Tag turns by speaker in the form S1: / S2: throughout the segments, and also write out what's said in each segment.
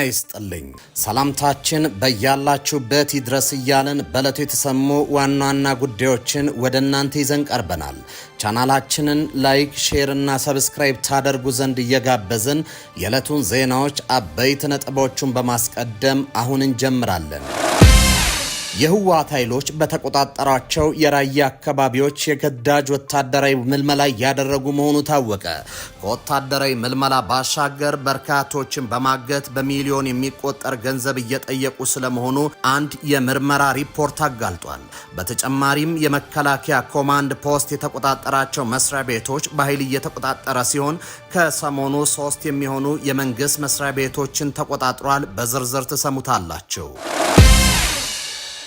S1: ይስጥልኝ ሰላምታችን በያላችሁበት ይድረስ እያልን በዕለቱ የተሰሙ ዋና ዋና ጉዳዮችን ወደ እናንተ ይዘን ቀርበናል። ቻናላችንን ላይክ፣ ሼር እና ሰብስክራይብ ታደርጉ ዘንድ እየጋበዝን የዕለቱን ዜናዎች አበይት ነጥቦቹን በማስቀደም አሁን እንጀምራለን። የህወሓት ኃይሎች በተቆጣጠራቸው የራያ አካባቢዎች የግዳጅ ወታደራዊ ምልመላ ያደረጉ መሆኑ ታወቀ። ከወታደራዊ ምልመላ ባሻገር በርካቶችን በማገት በሚሊዮን የሚቆጠር ገንዘብ እየጠየቁ ስለመሆኑ አንድ የምርመራ ሪፖርት አጋልጧል። በተጨማሪም የመከላከያ ኮማንድ ፖስት የተቆጣጠራቸው መስሪያ ቤቶች በኃይል እየተቆጣጠረ ሲሆን ከሰሞኑ 3 የሚሆኑ የመንግስት መስሪያ ቤቶችን ተቆጣጥሯል። በዝርዝር ትሰሙታላችሁ።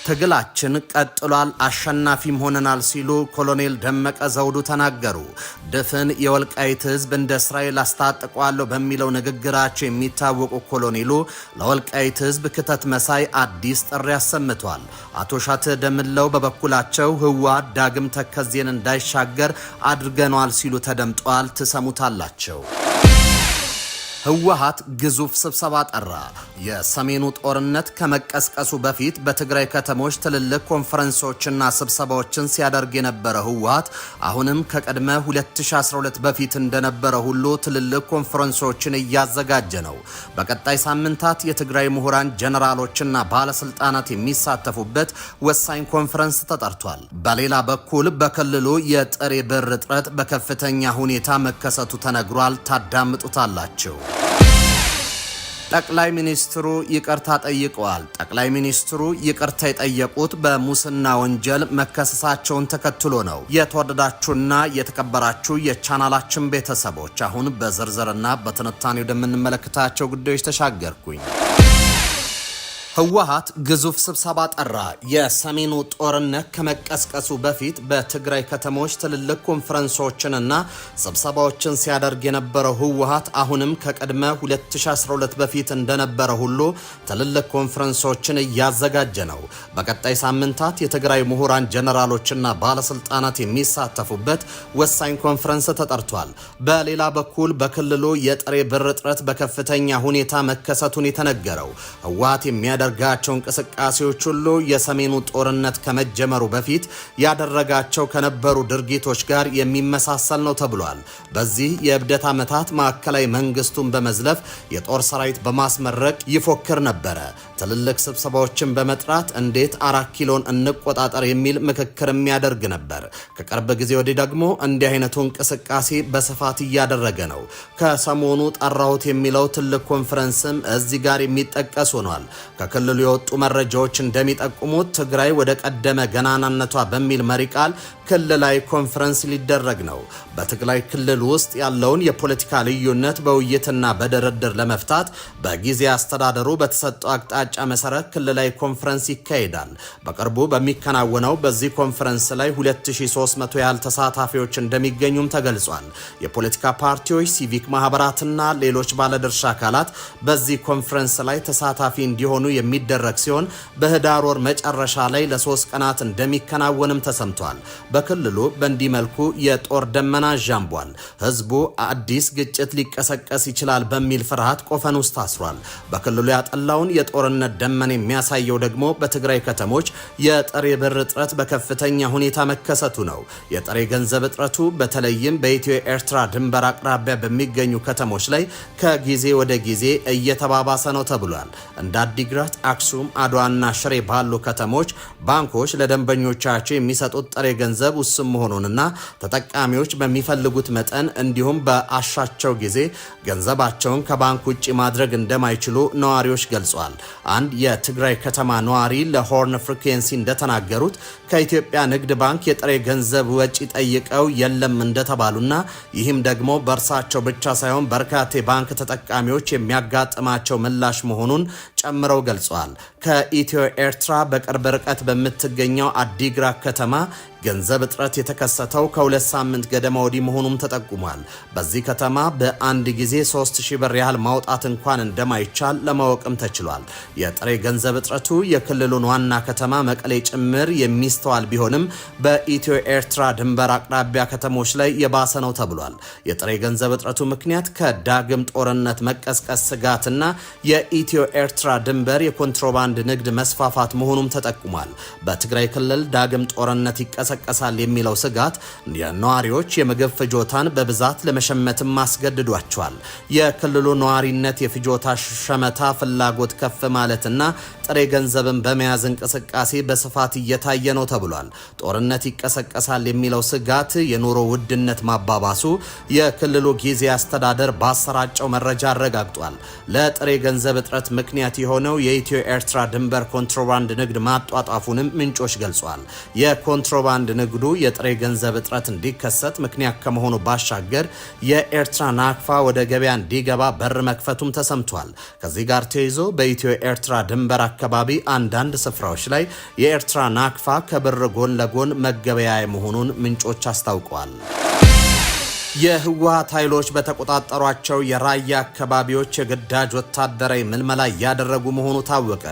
S1: ትግላችን ቀጥሏል፣ አሸናፊም ሆነናል ሲሉ ኮሎኔል ደመቀ ዘውዱ ተናገሩ። ድፍን የወልቃይት ህዝብ እንደ እስራኤል አስታጥቋለሁ በሚለው ንግግራቸው የሚታወቁ ኮሎኔሉ ለወልቃይት ህዝብ ክተት መሳይ አዲስ ጥሪ አሰምቷል። አቶ ሻተ ደምለው በበኩላቸው ህወሓት ዳግም ተከዜን እንዳይሻገር አድርገኗል ሲሉ ተደምጧል። ትሰሙታላቸው። ህወሓት ግዙፍ ስብሰባ ጠራ። የሰሜኑ ጦርነት ከመቀስቀሱ በፊት በትግራይ ከተሞች ትልልቅ ኮንፈረንሶችና ስብሰባዎችን ሲያደርግ የነበረ ህወሓት አሁንም ከቀድመ 2012 በፊት እንደነበረ ሁሉ ትልልቅ ኮንፈረንሶችን እያዘጋጀ ነው። በቀጣይ ሳምንታት የትግራይ ምሁራን፣ ጀነራሎችና ባለስልጣናት የሚሳተፉበት ወሳኝ ኮንፈረንስ ተጠርቷል። በሌላ በኩል በክልሉ የጥሬ ብር እጥረት በከፍተኛ ሁኔታ መከሰቱ ተነግሯል። ታዳምጡታላችሁ። ጠቅላይ ሚኒስትሩ ይቅርታ ጠይቀዋል። ጠቅላይ ሚኒስትሩ ይቅርታ የጠየቁት በሙስና ወንጀል መከሰሳቸውን ተከትሎ ነው። የተወደዳችሁና የተከበራችሁ የቻናላችን ቤተሰቦች አሁን በዝርዝርና በትንታኔ ወደምንመለከታቸው ጉዳዮች ተሻገርኩኝ። ህወሓት ግዙፍ ስብሰባ ጠራ። የሰሜኑ ጦርነት ከመቀስቀሱ በፊት በትግራይ ከተሞች ትልልቅ ኮንፈረንሶችንና ስብሰባዎችን ሲያደርግ የነበረው ህወሓት አሁንም ከቀድመ 2012 በፊት እንደነበረ ሁሉ ትልልቅ ኮንፈረንሶችን እያዘጋጀ ነው። በቀጣይ ሳምንታት የትግራይ ምሁራን፣ ጀነራሎችና ባለስልጣናት የሚሳተፉበት ወሳኝ ኮንፈረንስ ተጠርቷል። በሌላ በኩል በክልሉ የጥሬ ብር እጥረት በከፍተኛ ሁኔታ መከሰቱን የተነገረው ህወሓት ጋቸው እንቅስቃሴዎች ሁሉ የሰሜኑ ጦርነት ከመጀመሩ በፊት ያደረጋቸው ከነበሩ ድርጊቶች ጋር የሚመሳሰል ነው ተብሏል። በዚህ የእብደት ዓመታት ማዕከላዊ መንግስቱን በመዝለፍ የጦር ሰራዊት በማስመረቅ ይፎክር ነበረ። ትልልቅ ስብሰባዎችን በመጥራት እንዴት 4 ኪሎን እንቆጣጠር የሚል ምክክር የሚያደርግ ነበር። ከቅርብ ጊዜ ወዲህ ደግሞ እንዲህ አይነቱ እንቅስቃሴ በስፋት እያደረገ ነው። ከሰሞኑ ጠራሁት የሚለው ትልቅ ኮንፈረንስም እዚህ ጋር የሚጠቀስ ሆኗል። ከክልሉ የወጡ መረጃዎች እንደሚጠቁሙት ትግራይ ወደ ቀደመ ገናናነቷ በሚል መሪ ቃል ክልላዊ ኮንፈረንስ ሊደረግ ነው። በትግራይ ክልል ውስጥ ያለውን የፖለቲካ ልዩነት በውይይትና በድርድር ለመፍታት በጊዜ አስተዳደሩ በተሰጠው አቅጣጫ መሰረት ክልላዊ ኮንፈረንስ ይካሄዳል። በቅርቡ በሚከናወነው በዚህ ኮንፈረንስ ላይ 2300 ያህል ተሳታፊዎች እንደሚገኙም ተገልጿል። የፖለቲካ ፓርቲዎች፣ ሲቪክ ማህበራትና ሌሎች ባለድርሻ አካላት በዚህ ኮንፈረንስ ላይ ተሳታፊ እንዲሆኑ የሚደረግ ሲሆን በህዳር ወር መጨረሻ ላይ ለ3 ቀናት እንደሚከናወንም ተሰምቷል። በክልሉ በእንዲህ መልኩ የጦር ደመና ዣንቧል። ህዝቡ አዲስ ግጭት ሊቀሰቀስ ይችላል በሚል ፍርሃት ቆፈን ውስጥ ታስሯል። በክልሉ ያጠላውን የጦርነት ደመና የሚያሳየው ደግሞ በትግራይ ከተሞች የጥሬ ብር እጥረት በከፍተኛ ሁኔታ መከሰቱ ነው። የጥሬ ገንዘብ እጥረቱ በተለይም በኢትዮ ኤርትራ ድንበር አቅራቢያ በሚገኙ ከተሞች ላይ ከጊዜ ወደ ጊዜ እየተባባሰ ነው ተብሏል። እንደ አዲግራት፣ አክሱም፣ አድዋና ሽሬ ባሉ ከተሞች ባንኮች ለደንበኞቻቸው የሚሰጡት ጥሬ ገንዘብ ውስን መሆኑንና ተጠቃሚዎች በሚፈልጉት መጠን እንዲሁም በአሻቸው ጊዜ ገንዘባቸውን ከባንክ ውጪ ማድረግ እንደማይችሉ ነዋሪዎች ገልጿል። አንድ የትግራይ ከተማ ነዋሪ ለሆርን ፍሪኩዌንሲ እንደተናገሩት ከኢትዮጵያ ንግድ ባንክ የጥሬ ገንዘብ ወጪ ጠይቀው የለም እንደተባሉና ይህም ደግሞ በእርሳቸው ብቻ ሳይሆን በርካታ የባንክ ተጠቃሚዎች የሚያጋጥማቸው ምላሽ መሆኑን ጨምረው ገልጿል። ተገልጿል። ከኢትዮ ኤርትራ በቅርብ ርቀት በምትገኘው አዲግራት ከተማ ገንዘብ እጥረት የተከሰተው ከ2 ሳምንት ገደማ ወዲህ መሆኑም ተጠቁሟል። በዚህ ከተማ በአንድ ጊዜ 3000 ብር ያህል ማውጣት እንኳን እንደማይቻል ለማወቅም ተችሏል። የጥሬ ገንዘብ እጥረቱ የክልሉን ዋና ከተማ መቀሌ ጭምር የሚስተዋል ቢሆንም በኢትዮ ኤርትራ ድንበር አቅራቢያ ከተሞች ላይ የባሰ ነው ተብሏል። የጥሬ ገንዘብ እጥረቱ ምክንያት ከዳግም ጦርነት መቀስቀስ ስጋትና የኢትዮ ኤርትራ ድንበር የኮንትሮባንድ ንግድ መስፋፋት መሆኑም ተጠቁሟል። በትግራይ ክልል ዳግም ጦርነት ይቀሰቀሳል የሚለው ስጋት የነዋሪዎች የምግብ ፍጆታን በብዛት ለመሸመትም አስገድዷቸዋል። የክልሉ ነዋሪነት የፍጆታ ሸመታ ፍላጎት ከፍ ማለትና ጥሬ ገንዘብን በመያዝ እንቅስቃሴ በስፋት እየታየ ነው ተብሏል። ጦርነት ይቀሰቀሳል የሚለው ስጋት የኑሮ ውድነት ማባባሱ የክልሉ ጊዜያዊ አስተዳደር ባሰራጨው መረጃ አረጋግጧል። ለጥሬ ገንዘብ እጥረት ምክንያት የሆነው የኢትዮ ኤርትራ ድንበር ኮንትሮባንድ ንግድ ማጧጣፉንም ምንጮች ገልጿል። የኮንትሮባንድ ንግዱ የጥሬ ገንዘብ እጥረት እንዲከሰት ምክንያት ከመሆኑ ባሻገር የኤርትራ ናቅፋ ወደ ገበያ እንዲገባ በር መክፈቱም ተሰምቷል። ከዚህ ጋር ተይዞ በኢትዮ ኤርትራ ድንበር አካባቢ አንዳንድ ስፍራዎች ላይ የኤርትራ ናቅፋ ከብር ጎን ለጎን መገበያያ መሆኑን ምንጮች አስታውቀዋል። የህወሓት ኃይሎች በተቆጣጠሯቸው የራያ አካባቢዎች የግዳጅ ወታደራዊ ምልመላ እያደረጉ መሆኑ ታወቀ።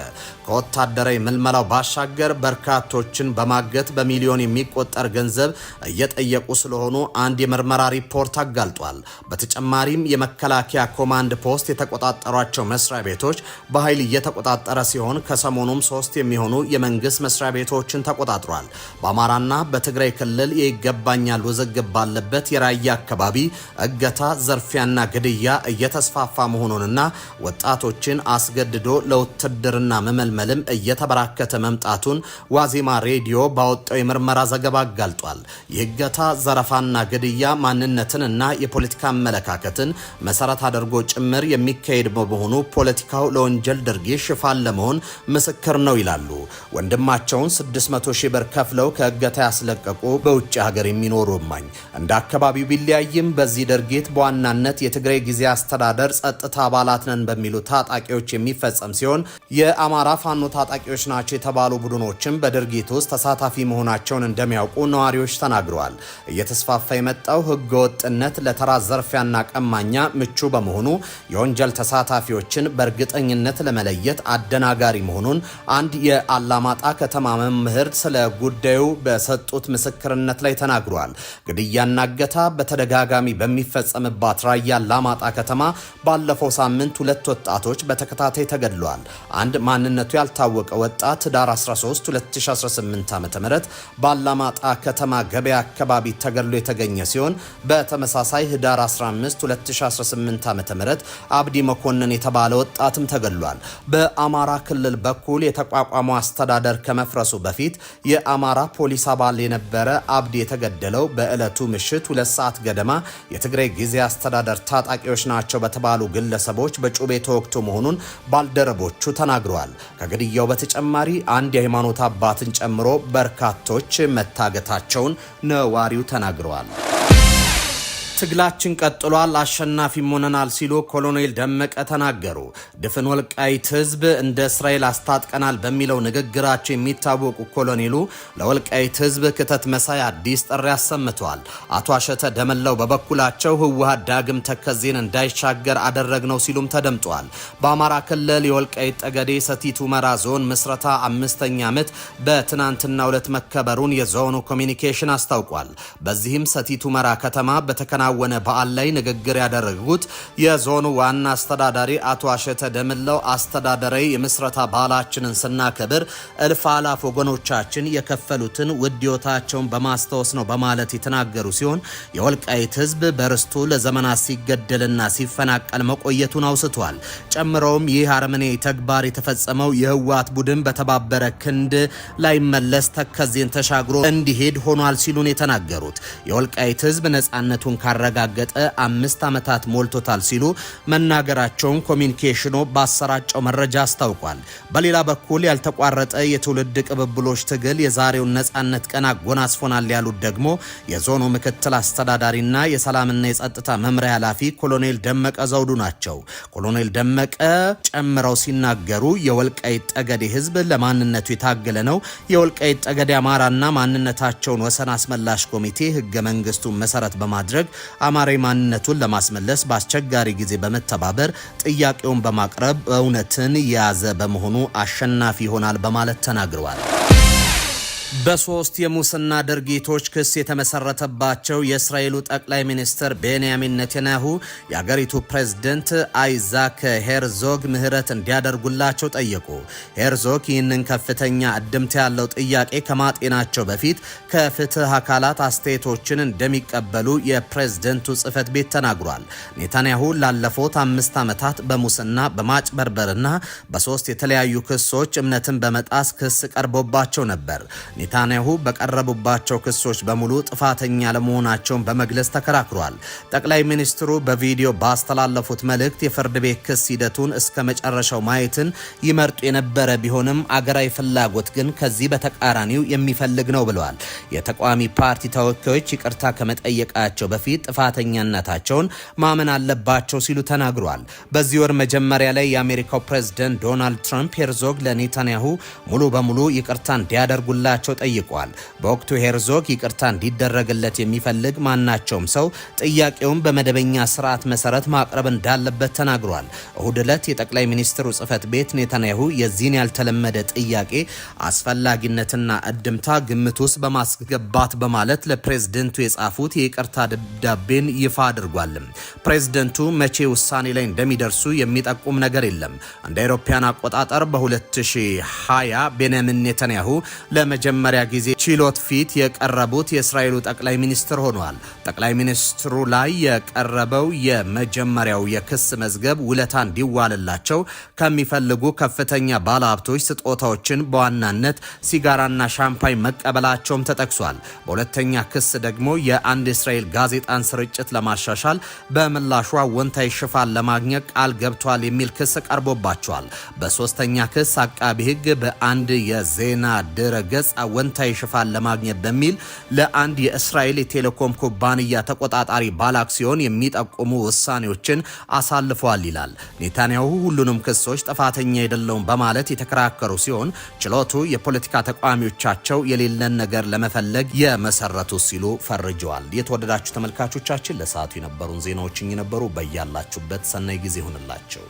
S1: ከወታደራዊ ምልመላው ባሻገር በርካቶችን በማገት በሚሊዮን የሚቆጠር ገንዘብ እየጠየቁ ስለሆኑ አንድ የምርመራ ሪፖርት አጋልጧል። በተጨማሪም የመከላከያ ኮማንድ ፖስት የተቆጣጠሯቸው መስሪያ ቤቶች በኃይል እየተቆጣጠረ ሲሆን ከሰሞኑም 3 የሚሆኑ የመንግስት መስሪያ ቤቶችን ተቆጣጥሯል። በአማራና በትግራይ ክልል የይገባኛል ውዝግብ ባለበት የራያ አካባቢ እገታ፣ ዘርፊያና ግድያ እየተስፋፋ መሆኑንና ወጣቶችን አስገድዶ ለውትድርና መልም እየተበራከተ መምጣቱን ዋዜማ ሬዲዮ ባወጣው የምርመራ ዘገባ አጋልጧል። የእገታ፣ ዘረፋና ግድያ ማንነትንና የፖለቲካ አመለካከትን መሰረት አድርጎ ጭምር የሚካሄድ በመሆኑ ፖለቲካው ለወንጀል ድርጊት ሽፋን ለመሆን ምስክር ነው ይላሉ። ወንድማቸውን 600 ሺህ ብር ከፍለው ከእገታ ያስለቀቁ በውጭ ሀገር የሚኖሩ እማኝ እንደ አካባቢው ቢለያይም በዚህ ድርጊት በዋናነት የትግራይ ጊዜያዊ አስተዳደር ጸጥታ አባላት ነን በሚሉ ታጣቂዎች የሚፈጸም ሲሆን የአማራ ፋኖ ታጣቂዎች ናቸው የተባሉ ቡድኖችም በድርጊት ውስጥ ተሳታፊ መሆናቸውን እንደሚያውቁ ነዋሪዎች ተናግረዋል። እየተስፋፋ የመጣው ህገወጥነት ለተራ ዘርፊያና ቀማኛ ምቹ በመሆኑ የወንጀል ተሳታፊዎችን በእርግጠኝነት ለመለየት አደናጋሪ መሆኑን አንድ የአላማጣ ከተማ መምህር ስለ ጉዳዩ በሰጡት ምስክርነት ላይ ተናግረዋል። ግድያና እገታ በተደጋጋሚ በሚፈጸምባት ራያ አላማጣ ከተማ ባለፈው ሳምንት 2 ወጣቶች በተከታታይ ተገድለዋል። አንድ ማንነቱ ያልታወቀ ወጣት ዳር 13 2018 ዓ.ም ባላማጣ ከተማ ገበያ አካባቢ ተገድሎ የተገኘ ሲሆን በተመሳሳይ ህዳር 15 2018 ዓ.ም አብዲ መኮንን የተባለ ወጣትም ተገድሏል። በአማራ ክልል በኩል የተቋቋመው አስተዳደር ከመፍረሱ በፊት የአማራ ፖሊስ አባል የነበረ አብዲ የተገደለው በዕለቱ ምሽት 2 ሰዓት ገደማ የትግራይ ጊዜያዊ አስተዳደር ታጣቂዎች ናቸው በተባሉ ግለሰቦች በጩቤ ተወግቶ መሆኑን ባልደረቦቹ ተናግረዋል። ከግድያው በተጨማሪ አንድ የሃይማኖት አባትን ጨምሮ በርካቶች መታገታቸውን ነዋሪው ተናግረዋል። ትግላችን ቀጥሏል፣ አሸናፊም ሆነናል ሲሉ ኮሎኔል ደመቀ ተናገሩ። ድፍን ወልቃይት ህዝብ እንደ እስራኤል አስታጥቀናል በሚለው ንግግራቸው የሚታወቁ ኮሎኔሉ ለወልቃይት ህዝብ ክተት መሳይ አዲስ ጥሪ አሰምተዋል። አቶ አሸተ ደመላው በበኩላቸው ህወሓት ዳግም ተከዜን እንዳይሻገር አደረግነው ሲሉም ተደምጠዋል። በአማራ ክልል የወልቃይት ጠገዴ ሰቲት ሁመራ ዞን ምስረታ 5ኛ ዓመት በትናንትናው ዕለት መከበሩን የዞኑ ኮሚኒኬሽን አስታውቋል። በዚህም ሰቲት ሁመራ ከተማ በተከናወነ በዓል ላይ ንግግር ያደረጉት የዞኑ ዋና አስተዳዳሪ አቶ አሸተ ደምለው አስተዳደራዊ የምስረታ በዓላችንን ስናከብር እልፍ አላፍ ወገኖቻችን የከፈሉትን ውድ ሕይወታቸውን በማስታወስ ነው በማለት የተናገሩ ሲሆን የወልቃይት ህዝብ በርስቱ ለዘመናት ሲገደልና ሲፈናቀል መቆየቱን አውስቷል። ጨምረውም ይህ አረመኔያዊ ተግባር የተፈጸመው የህወሓት ቡድን በተባበረ ክንድ ላይ መለስ ተከዜን ተሻግሮ እንዲሄድ ሆኗል ሲሉን የተናገሩት የወልቃይት ህዝብ ነጻነቱን ካረጋገጠ 5 ዓመታት ሞልቶታል ሲሉ መናገራቸውን ኮሚኒኬሽኑ ባሰራጨው መረጃ አስታውቋል። በሌላ በኩል ያልተቋረጠ የትውልድ ቅብብሎች ትግል የዛሬውን ነጻነት ቀን አጎናጽፎናል ያሉት ደግሞ የዞኑ ምክትል አስተዳዳሪና የሰላምና የጸጥታ መምሪያ ኃላፊ ኮሎኔል ደመቀ ዘውዱ ናቸው። ኮሎኔል ደመቀ ጨምረው ሲናገሩ የወልቃይት ጠገዴ ህዝብ ለማንነቱ የታገለ ነው። የወልቃይት ጠገዴ አማራና ማንነታቸውን ወሰን አስመላሽ ኮሚቴ ህገ መንግስቱን መሰረት በማድረግ አማራዊ ማንነቱን ለማስመለስ በአስቸጋሪ ጊዜ በመተባበር ጥያቄውን በማቅረብ እውነትን የያዘ በመሆኑ አሸናፊ ይሆናል በማለት ተናግረዋል። በሶስት የሙስና ድርጊቶች ክስ የተመሰረተባቸው የእስራኤሉ ጠቅላይ ሚኒስትር ቤንያሚን ኔታንያሁ የአገሪቱ ፕሬዝዳንት አይዛክ ሄርዞግ ምህረት እንዲያደርጉላቸው ጠየቁ። ሄርዞግ ይህንን ከፍተኛ እድምት ያለው ጥያቄ ከማጤናቸው በፊት ከፍትህ አካላት አስተያየቶችን እንደሚቀበሉ የፕሬዝዳንቱ ጽህፈት ቤት ተናግሯል። ኔታንያሁ ላለፉት 5 ዓመታት በሙስና በማጭበርበርና በሶስት የተለያዩ ክሶች እምነትን በመጣስ ክስ ቀርቦባቸው ነበር። ኔታንያሁ በቀረቡባቸው ክሶች በሙሉ ጥፋተኛ ለመሆናቸውን በመግለጽ ተከራክሯል። ጠቅላይ ሚኒስትሩ በቪዲዮ ባስተላለፉት መልእክት የፍርድ ቤት ክስ ሂደቱን እስከ መጨረሻው ማየትን ይመርጡ የነበረ ቢሆንም አገራዊ ፍላጎት ግን ከዚህ በተቃራኒው የሚፈልግ ነው ብለዋል። የተቃዋሚ ፓርቲ ተወካዮች ይቅርታ ከመጠየቃቸው በፊት ጥፋተኛነታቸውን ማመን አለባቸው ሲሉ ተናግሯል። በዚህ ወር መጀመሪያ ላይ የአሜሪካው ፕሬዝዳንት ዶናልድ ትራምፕ ሄርዞግ ለኔታንያሁ ሙሉ በሙሉ ይቅርታ እንዲያደርጉላቸው ጠይቋል። በወቅቱ ሄርዞግ ይቅርታ እንዲደረግለት የሚፈልግ ማናቸውም ሰው ጥያቄውን በመደበኛ ስርዓት መሰረት ማቅረብ እንዳለበት ተናግሯል። እሁድ ዕለት የጠቅላይ ሚኒስትሩ ጽህፈት ቤት ኔታንያሁ የዚህን ያልተለመደ ጥያቄ አስፈላጊነትና እድምታ ግምት ውስጥ በማስገባት በማለት ለፕሬዝደንቱ የጻፉት የይቅርታ ደብዳቤን ይፋ አድርጓል። ፕሬዝደንቱ መቼ ውሳኔ ላይ እንደሚደርሱ የሚጠቁም ነገር የለም። እንደ አውሮፓውያን አቆጣጠር በ2020 ቤንያሚን ኔታንያሁ ለመጀመሪያ ጊዜ ችሎት ፊት የቀረቡት የእስራኤሉ ጠቅላይ ሚኒስትር ሆነዋል። ጠቅላይ ሚኒስትሩ ላይ የቀረበው የመጀመሪያው የክስ መዝገብ ውለታ እንዲዋልላቸው ከሚፈልጉ ከፍተኛ ባለሀብቶች ስጦታዎችን በዋናነት ሲጋራና ሻምፓኝ መቀበላቸውም ተጠቅሷል። በሁለተኛ ክስ ደግሞ የአንድ እስራኤል ጋዜጣን ስርጭት ለማሻሻል በምላሹ አወንታዊ ሽፋን ለማግኘት ቃል ገብቷል የሚል ክስ ቀርቦባቸዋል። በሶስተኛ ክስ አቃቢ ሕግ በአንድ የዜና ድረገጽ አወንታዊ ሽፋን ለማግኘት በሚል ለአንድ የእስራኤል የቴሌኮም ኩባንያ ተቆጣጣሪ ባለአክሲዮን የሚጠቁሙ ውሳኔዎችን አሳልፈዋል ይላል። ኔታንያሁ ሁሉንም ክሶች ጥፋተኛ አይደለውም በማለት የተከራከሩ ሲሆን ችሎቱ የፖለቲካ ተቃዋሚዎቻቸው የሌለን ነገር ለመፈለግ የመሰረቱ ሲሉ ፈርጀዋል። የተወደዳችሁ ተመልካቾቻችን ለሰዓቱ የነበሩን ዜናዎች እኚህ ነበሩ። በያላችሁበት ሰናይ ጊዜ ይሁንላችሁ።